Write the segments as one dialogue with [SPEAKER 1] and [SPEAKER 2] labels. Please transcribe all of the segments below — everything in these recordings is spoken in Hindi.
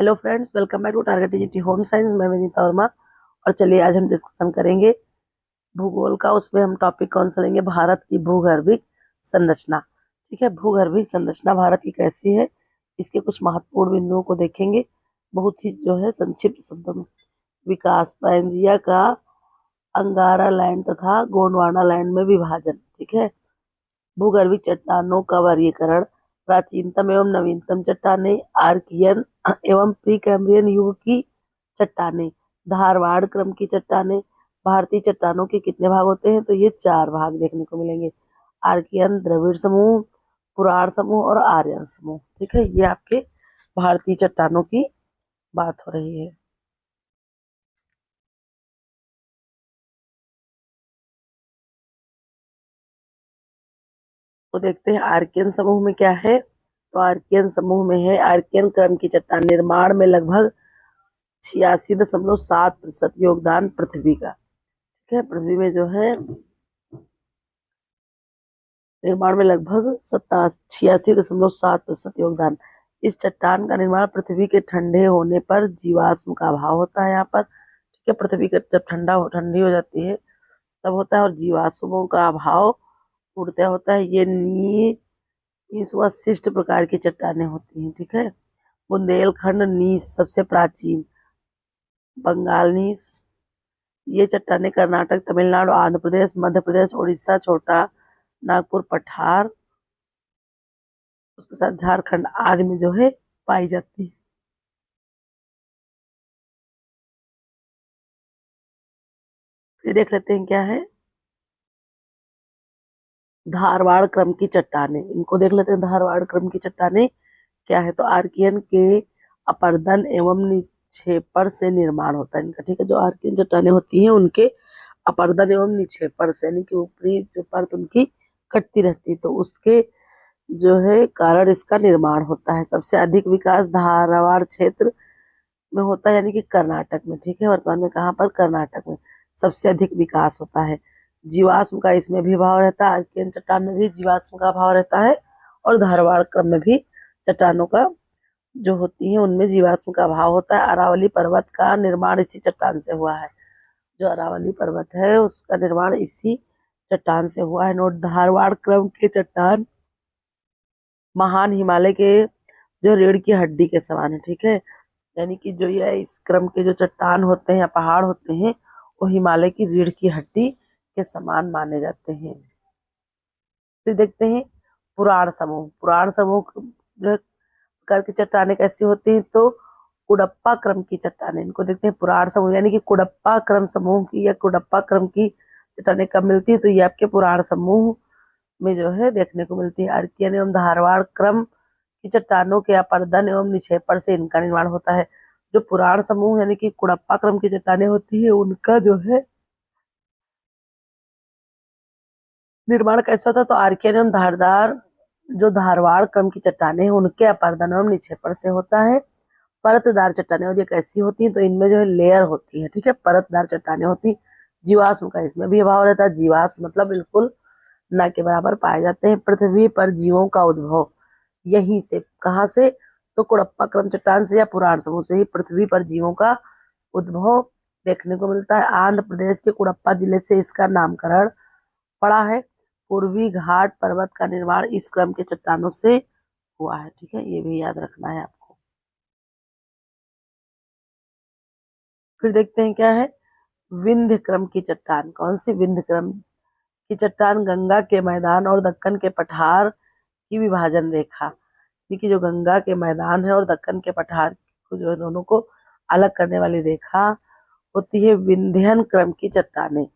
[SPEAKER 1] Hello friends, welcome back to target TGT home science. मैं विनीता वर्मा। और चलिए आज हम डिस्कशन करेंगे भूगोल का। उसमें हम टॉपिक कौन सा लेंगे? भारत की भूगर्भिक संरचना। ठीक है, भूगर्भिक संरचना भारत की कैसी है, इसके कुछ महत्वपूर्ण बिंदुओं को देखेंगे बहुत ही जो है संक्षिप्त शब्दों में। विकास, पैंजिया का अंगारा लैंड तथा गोंडवाना लैंड में विभाजन। ठीक है, भूगर्भिक चट्टानों का वर्गीकरण। प्राचीनतम एवं नवीनतम चट्टानें, आर्कियन एवं प्री कैम्ब्रियन युग की चट्टानें, धारवाड़ क्रम की चट्टानें। भारतीय चट्टानों के कितने भाग होते हैं? तो ये 4 भाग देखने को मिलेंगे। आर्कियन, द्रविड़ समूह, पुराण समूह और आर्यन समूह। ठीक है, ये आपके भारतीय चट्टानों की बात हो रही है। तो देखते हैं आर्कियन समूह में क्या है। तो आर्कियन समूह में है आर्कियन क्रम की चट्टान। निर्माण में लगभग 86.7% योगदान पृथ्वी का। ठीक है, पृथ्वी में जो है निर्माण में लगभग 86.7% योगदान। इस चट्टान का निर्माण पृथ्वी के ठंडे होने पर जीवाश्म का अभाव होता है यहाँ पर। ठीक है, पृथ्वी का जब ठंडी हो जाती है तब होता है, और जीवाश्मों का अभाव पूर्णतः होता है। ये नीस व शिष्ट प्रकार की चट्टानें होती हैं। ठीक है, बुंदेलखंड नीस सबसे प्राचीन, बंगाल नीस। ये चट्टानें कर्नाटक, तमिलनाडु, आंध्र प्रदेश, मध्य प्रदेश, उड़ीसा, छोटा नागपुर पठार, उसके साथ झारखंड आदि में जो है पाई जाती है। फिर देख लेते हैं क्या है धारवाड़ क्रम की चट्टानें। इनको देख लेते हैं, धारवाड़ क्रम की चट्टानें क्या है। तो आर्कियन के अपर्दन एवं निक्षेपण से निर्माण होता है इनका। ठीक है, जो आर्कियन चट्टानें होती हैं उनके अपर्दन एवं निक्षेपण से, यानी कि ऊपरी जो परत उनकी कटती रहती है, तो उसके जो है कारण इसका निर्माण होता है। सबसे अधिक विकास धारवाड़ क्षेत्र में होता है, यानी कि कर्नाटक में। ठीक है, वर्तमान में कहाँ पर? कर्नाटक में सबसे अधिक विकास होता है। जीवाश्म का इसमें भी भाव रहता है, आर्कियन चट्टान में भी जीवाश्म का भाव रहता है, और धारवाड़ क्रम में भी चट्टानों का जो होती है उनमें जीवाश्म का भाव होता है। अरावली पर्वत का निर्माण इसी चट्टान से हुआ है। जो अरावली पर्वत है उसका निर्माण इसी चट्टान से हुआ है। नोट, धारवाड़ क्रम के चट्टान महान हिमालय के जो रीढ़ की हड्डी के समान है। ठीक है, यानी कि जो ये इस क्रम के जो चट्टान होते हैं या पहाड़ होते हैं वो हिमालय की रीढ़ की हड्डी के समान माने जाते हैं। फिर देखते हैं पुराण समूह। पुराण समूह जो प्रकार की चट्टानें कैसी होती हैं? तो कुडप्पा क्रम की चट्टानें, इनको देखते हैं पुराण समूह, यानी कि कुडप्पा क्रम समूह की या कुडप्पा क्रम की चट्टानें कब मिलती है? तो ये आपके पुराण समूह में जो है देखने को मिलती है। आर्कियन एवं धारवाड़ क्रम की चट्टानों के अपर्दन एवं निक्षेपण से इनका निर्माण होता है। जो पुराण समूह यानी कि कुडप्पा क्रम की चट्टानें होती है उनका जो है निर्माण कैसे होता है? तो आर्कियन एवं धारदार जो धारवाड़ क्रम की चट्टानें हैं उनके अपर्दन एवं निक्षेपण से होता है। परतदार चट्टानें, और ये कैसी होती है? तो इनमें जो है लेयर होती है। ठीक है, परतदार चट्टानें होती। जीवाश्म का इसमें भी अभाव रहता है। जीवाश्म मतलब बिल्कुल न के बराबर पाए जाते हैं। पृथ्वी पर जीवों का उद्भव यहीं से, कहाँ से? तो कुडप्पा क्रम चट्टान से या पुराण समूह से ही पृथ्वी पर जीवों का उद्भव देखने को मिलता है। आंध्र प्रदेश के कुडप्पा जिले से इसका नामकरण पड़ा है। पूर्वी घाट पर्वत का निर्माण इस क्रम के चट्टानों से हुआ है। ठीक है, ये भी याद रखना है आपको। फिर देखते हैं क्या है विंध्य क्रम की चट्टान। कौन सी? विंध्य क्रम की चट्टान गंगा के मैदान और दक्कन के पठार की विभाजन रेखा, कि जो गंगा के मैदान है और दक्कन के पठार को जो है दोनों को अलग करने वाली रेखा होती है। विंध्यन क्रम की चट्टानें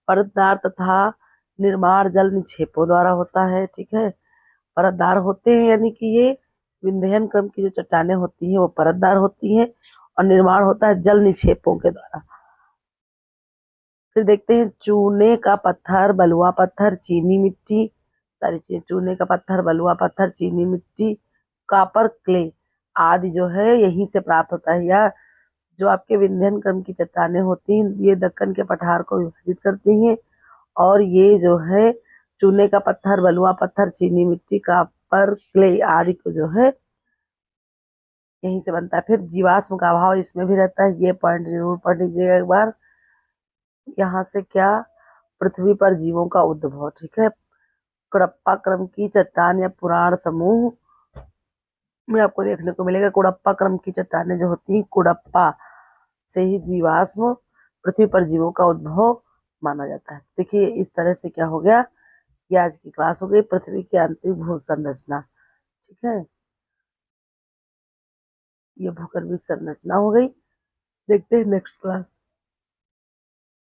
[SPEAKER 1] परतदार तथा निर्माण जल निक्षेपों द्वारा होता है। ठीक है, परतदार होते हैं, यानी कि ये विंध्यन क्रम की जो चट्टानें होती हैं वो परतदार होती हैं, और निर्माण होता है जल निक्षेपों के द्वारा। फिर देखते हैं चूने का पत्थर, बलुआ पत्थर, चीनी मिट्टी, सारी चीजें। चूने का पत्थर, बलुआ पत्थर, चीनी मिट्टी, कापर क्ले आदि जो है यहीं से प्राप्त होता है। या जो आपके विंध्यन क्रम की चट्टानें होती हैं ये दक्कन के पठार को विभाजित करती हैं, और ये जो है चूने का पत्थर, बलुआ पत्थर, चीनी मिट्टी, कापर क्ले आदि को जो है यहीं से बनता है। फिर जीवाश्म का अभाव इसमें भी रहता है, ये पॉइंट जरूर पढ़ लीजिएगा एक बार। यहाँ से क्या, पृथ्वी पर जीवों का उद्भव, ठीक है। कुड़प्पा क्रम की चट्टान या पुराण समूह में आपको देखने को मिलेगा कुड़प्पा क्रम की चट्टानें जो होती हैं, कुड़प्पा से ही जीवाश्म पृथ्वी पर जीवों का उद्भव माना जाता है। देखिए इस तरह से क्या हो गया, ये आज की क्लास हो गई पृथ्वी की आंतरिक भू संरचना, ठीक है। ये भूगर्भीय संरचना हो गई। देखते हैं नेक्स्ट क्लास।